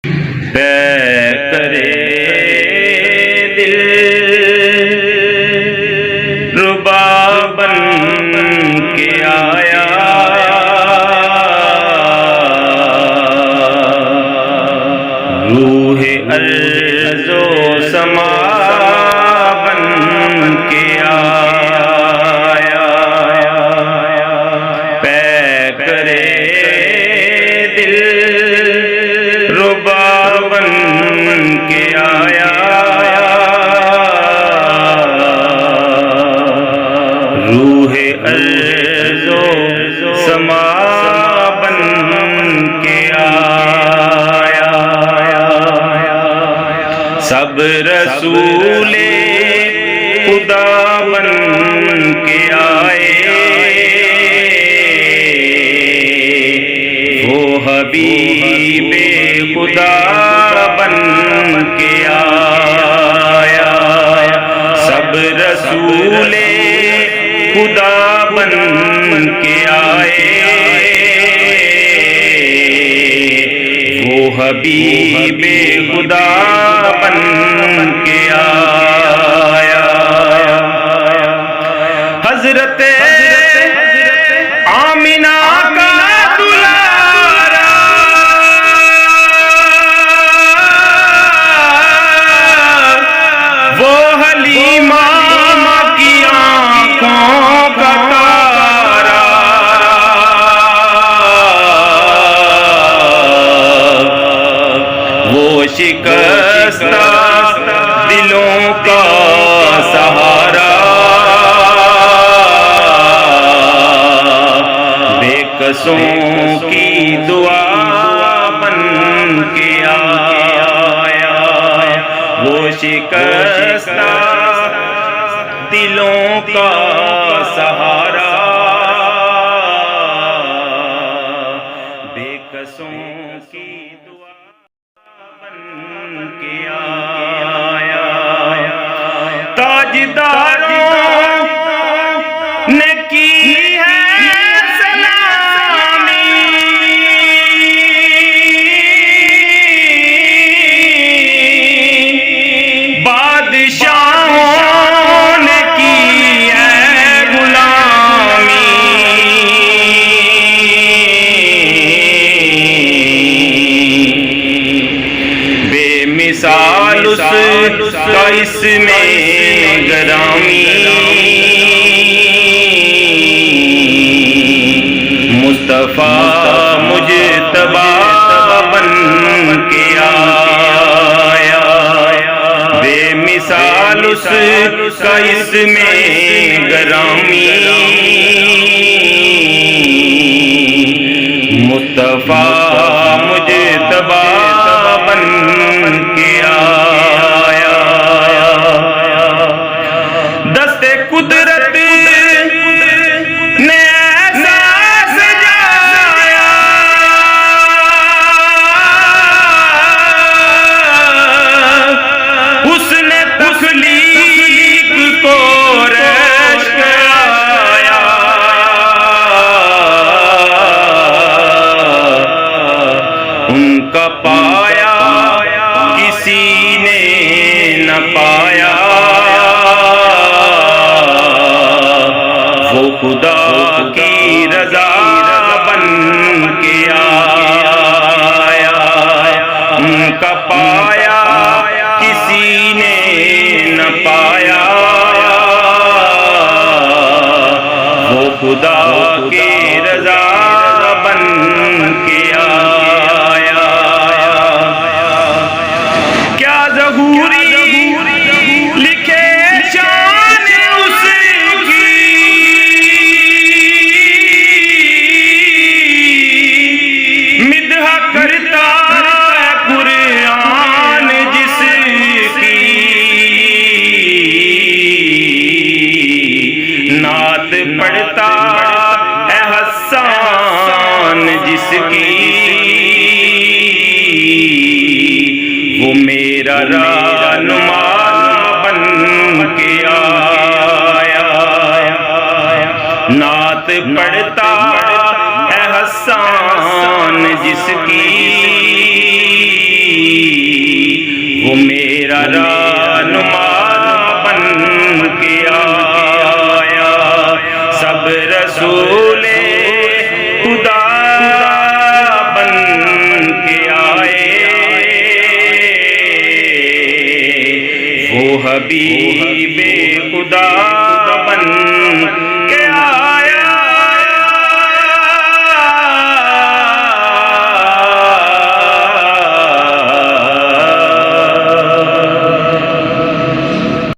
کرے دل ربا بن کے آیا، روح ارض و سما بن کے آیا، پے کرے دل ربا بن کے آیا، روح ارض و سما بن کے آیا، سب رسول خدا بن کے آئے، وہ حبیب خدا بن کے آیا، سب رسول خدا بن کے آئے، وہ حبیب خدا بن کے آیا، حضرت آمینہ کا دلارا، وہ حلیمہ کی آنکھوں کا تارا، وہ شکستہ دلوں کا سہارا، بے کسوں کی دعا بن کے آیا، وہ شکستہ دلوں کا سہارا، بے کسوں کی دعا بن کے آیا، تاجداروں نے کی ہے سلامی، بادشاہوں نے کی ہے غلامی، بے مثال اس کا اس میں گرامی، مصطفیٰ مجتبی بن کے آیا، بے مثال اس کا اس میں گرامی، مصطفیٰ مجتبی بن کے آیا، دست قدرت نے ایسا سجایا، اس نے تخلیق کو رشک آیا، ان کا پایا کسی نے نہ پایا، وہ خدا کی رضا بن کے آیا، ان کا پایا کسی نے نہ پایا، وہ خدا کی رضا بن کے آیا، کیا ظہوری لکھے شان اس کی، مدح کرتا ہے قرآن جس کی، نعت پڑھتا ہے حسان جس کی، وہ میرا رہنما بن کے آیا، نعت پڑھتا ہے حسان جس کی، وہ میرا رہنما بن کے آیا، سب رسول خدا بن کے آئے، وہ حبیب خدا بن